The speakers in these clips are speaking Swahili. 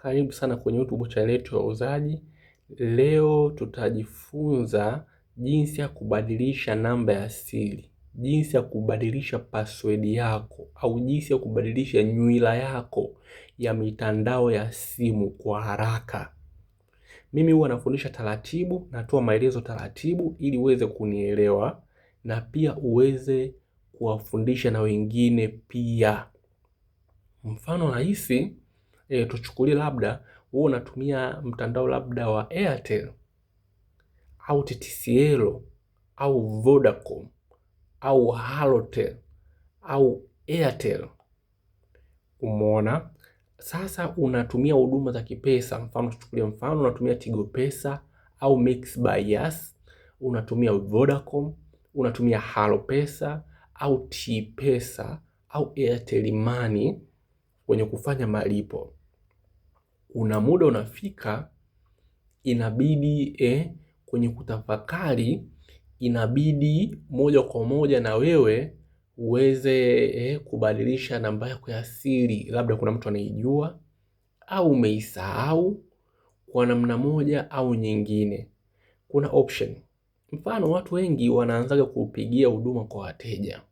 Karibu sana kwenye YouTube channel yetu ya Wauzaji. Leo tutajifunza jinsi ya kubadilisha namba ya siri, jinsi ya kubadilisha password yako au jinsi ya kubadilisha nywila yako ya mitandao ya simu kwa haraka. Mimi huwa nafundisha taratibu, natoa maelezo taratibu ili uweze kunielewa na pia uweze kuwafundisha na wengine pia. Mfano rahisi, tuchukulie labda wewe unatumia mtandao labda wa Airtel au TTCL au Vodacom au Halotel au Airtel. Umeona? Sasa unatumia huduma za kipesa, mfano unatumia Tigo Pesa au Mixx by Yas, unatumia Vodacom, unatumia Halo Pesa au T-Pesa au Airtel Money kwenye kufanya malipo. Una muda unafika, inabidi kwenye kutafakari, inabidi moja kwa moja na wewe uweze kubadilisha namba yako ya siri. Labda kuna mtu anaijua au umeisahau kwa namna moja au nyingine. Kuna option. Mfano watu wengi wanaanzaga kupigia huduma kwa wateja.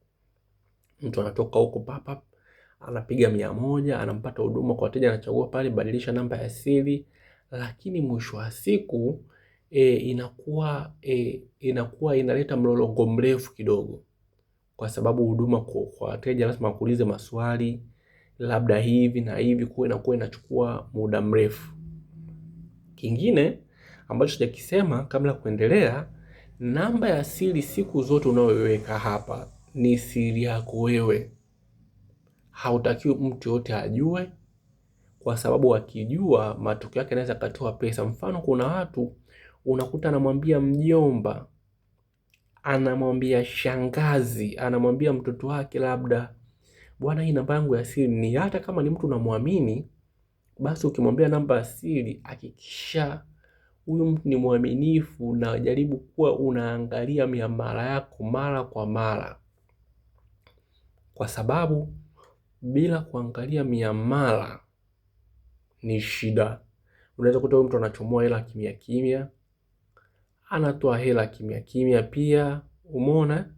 Mtu anatoka huko papa, anapiga 100, anampata huduma kwa wateja, anachagua pale badilisha namba ya siri, lakini mwisho wa siku inakuwa inaleta mlolongo mrefu kidogo, kwa sababu huduma kwa wateja lazima akuulize maswali, labda hivi na hivi, kwa inakuwa inachukua muda mrefu. Kingine ambacho sijakisema kabla kuendelea, namba ya siri siku zote unayoweka hapa ni siri yako wewe. Hautakiwi mtu yote ajue, kwa sababu akijua matokeo yake anaweza katoa pesa. Mfano kuna watu unakuta anamwambia mjomba, anamwambia shangazi, anamwambia mtoto wake labda, bwana hii namba yangu ya siri ni, hata kama ni mtu unamwamini, basi ukimwambia namba ya siri hakikisha huyu mtu ni mwaminifu na jaribu kuwa unaangalia miamala yako mara kwa mara, kwa sababu bila kuangalia miamala ni shida. Unaweza kuta mtu anachomoa hela kimya kimya, anatoa hela kimya kimya pia. Umeona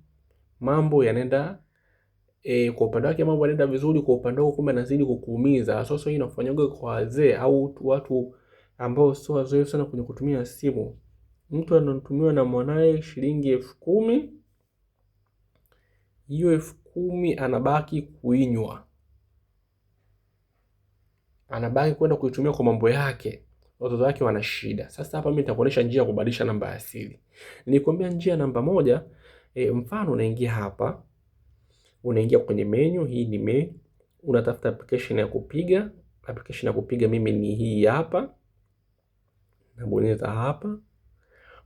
mambo yanaenda kwa upande wake mambo yanaenda vizuri, kwa upande wako kumbe anazidi kukuumiza. Sasa hii inafanyaga kwa wazee au watu ambao sio wazoefu sana kwenye kutumia simu. Mtu anatumiwa na mwanae shilingi 10,000, hiyo 10,000 anabaki kuinywa, anabaki kwenda kuitumia kwa mambo yake, watoto wake wana shida. Sasa hapa mimi nitakuonesha njia ya kubadilisha namba ya siri. Nilikwambia njia namba moja, mfano unaingia hapa, unaingia kwenye menu, hii ni menu, unatafuta application ya kupiga. Application ya kupiga mimi ni hii hapa, nabonyeza hapa.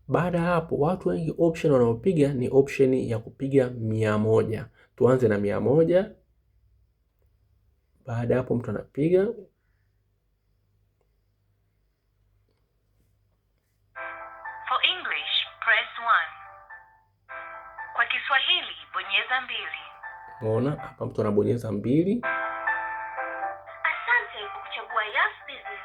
Baada hapo watu wengi option wanaopiga ni option ya kupiga 100. Tuanze na 100. Baada hapo mtu anapiga. For English, press 1. Kwa Kiswahili, bonyeza 2. Unaona hapa mtu anabonyeza 2. Asante kwa kuchagua Yas Business.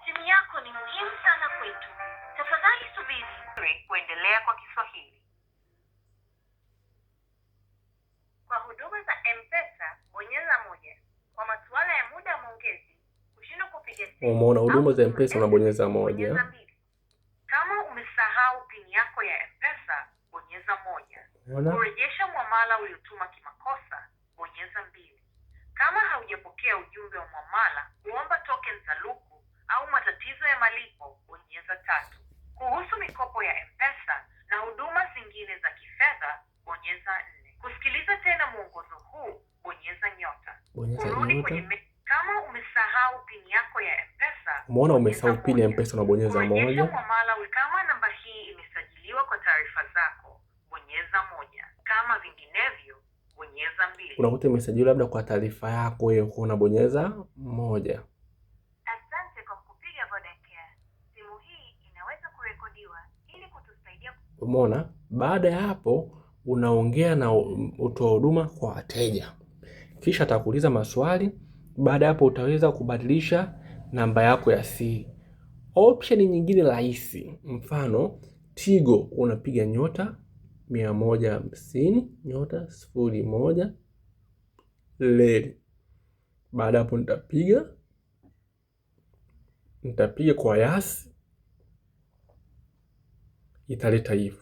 Simu yako ni muhimu sana kwetu. Tafadhali subiri kuendelea kwa Kiswahili. Kwa huduma za M-Pesa, bonyeza 1. Kwa masuala ya muda wa maongezi, kushindwa kupiga simu. Umeona huduma za M-Pesa unabonyeza 1. Kama umesahau pin yako ya M-Pesa, bonyeza 1. Kurejesha muamala uliotuma kimakosa, bonyeza 2. Kama haujapokea ujumbe wa muamala, kuomba token za luku au matatizo ya malipo, bonyeza 3. Kuhusu mikopo ya M-Pesa na huduma zingine za kifedha, bonyeza 4. Kusikiliza tena mwongozo huu, bonyeza nyota. Kama umesahau pin yako ya M-Pesa, umeona umesahau pin ya M-Pesa unabonyeza 1. Kama namba hii imesajiliwa kwa taarifa zako, bonyeza 1. Kama vinginevyo, bonyeza 2. Unakuta imesajiliwa labda kwa taarifa yako wewe, unabonyeza 1. Asante kwa kupiga Vodacare. Simu hii inaweza kurekodiwa ili kutusaidia. Umeona? Baada ya hapo unaongea na utoa huduma kwa wateja, kisha atakuuliza maswali. Baada ya hapo utaweza kubadilisha namba yako ya siri. Option nyingine rahisi, mfano Tigo unapiga *150 *01 leli. Baada hapo nitapiga kwa Yas, italeta hivyo.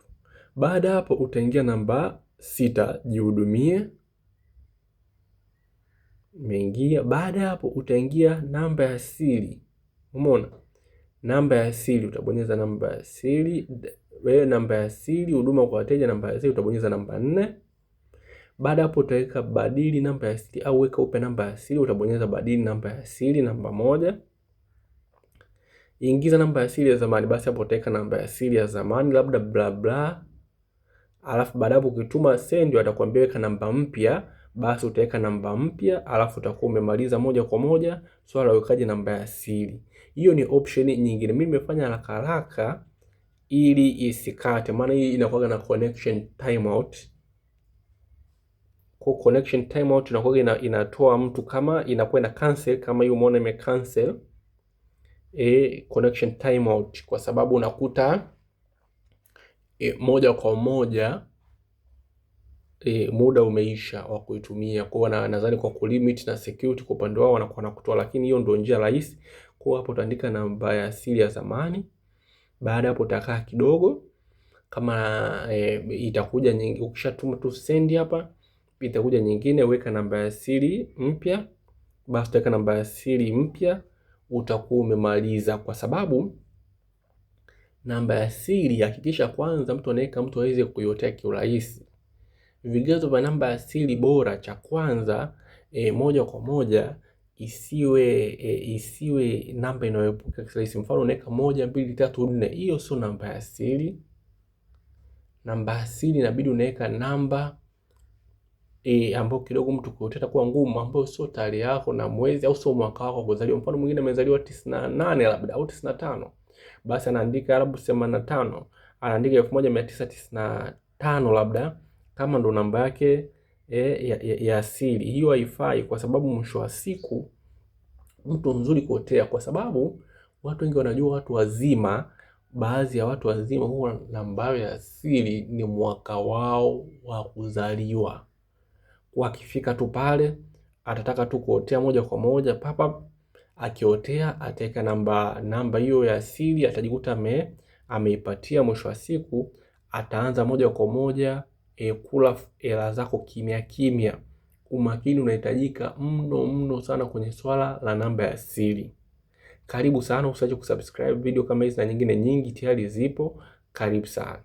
Baada hapo utaingia namba 6 jihudumie, umeingia. Baada hapo utaingia namba ya siri. Umeona? Namba ya siri utabonyeza namba ya siri. Wewe namba ya siri, huduma kwa wateja, namba ya siri utabonyeza namba 4. Baada hapo utaweka badili namba ya siri au weka upe namba ya siri, utabonyeza badili namba ya siri namba 1. Ingiza namba ya siri ya zamani, basi hapo utaweka namba ya siri ya zamani labda bla bla. Alafu baada hapo ukituma send atakwambia weka namba mpya, basi utaweka namba mpya, alafu utakuwa umemaliza moja kwa moja swala la wekaji namba ya siri. Hiyo ni option nyingine. Mimi nimefanya haraka haraka ili isikate, maana hii inakuwa na connection timeout. Kwa connection timeout inakuwa inatoa mtu kama inakuwa ina cancel, kama hiyo umeona ime cancel connection timeout, kwa sababu unakuta moja kwa moja muda umeisha wa kuitumia. Kwa hiyo nadhani kwa kulimit na security kwa upande wao wanakuwa nakutoa, lakini hiyo ndio njia rahisi. Kwa hapo utaandika namba ya siri ya zamani. Baada hapo utakaa kidogo, kama itakuja nyingine, ukishatuma tu send hapa itakuja nyingine, weka namba ya siri mpya. Basi utaweka namba ya siri mpya, utakuwa umemaliza. Kwa sababu namba ya siri, hakikisha kwanza mtu anaweka, mtu aweze kuiotea kiurahisi. Vigezo vya namba ya siri bora, cha kwanza moja kwa moja isiwe namba inayoepuka kirahisi. Mfano unaweka 1 2 3 4, hiyo sio namba ya siri. Namba ya siri inabidi unaweka namba ambayo kidogo mtu kuoteta kwa ngumu, ambayo sio tarehe yako na mwezi au sio mwaka wako kuzaliwa. Mfano mwingine amezaliwa 98 labda au 95, basi anaandika labda 85, anaandika 1995 labda kama ndo namba yake ya asili. Hiyo haifai, kwa sababu mwisho wa siku mtu mzuri kuotea, kwa sababu watu wengi wanajua, watu wazima, baadhi ya watu wazima huwa namba ya asili ni mwaka wao wa kuzaliwa. Wakifika tu pale atataka tu kuotea moja kwa moja papa, akiotea ataweka namba hiyo ya asili, atajikuta ameipatia. Mwisho wa siku ataanza moja kwa moja kula hela zako kimya kimya. Umakini unahitajika mno sana kwenye swala la namba ya siri. Karibu sana, usiache kusubscribe. Video kama hizi na nyingine nyingi tayari zipo. Karibu sana.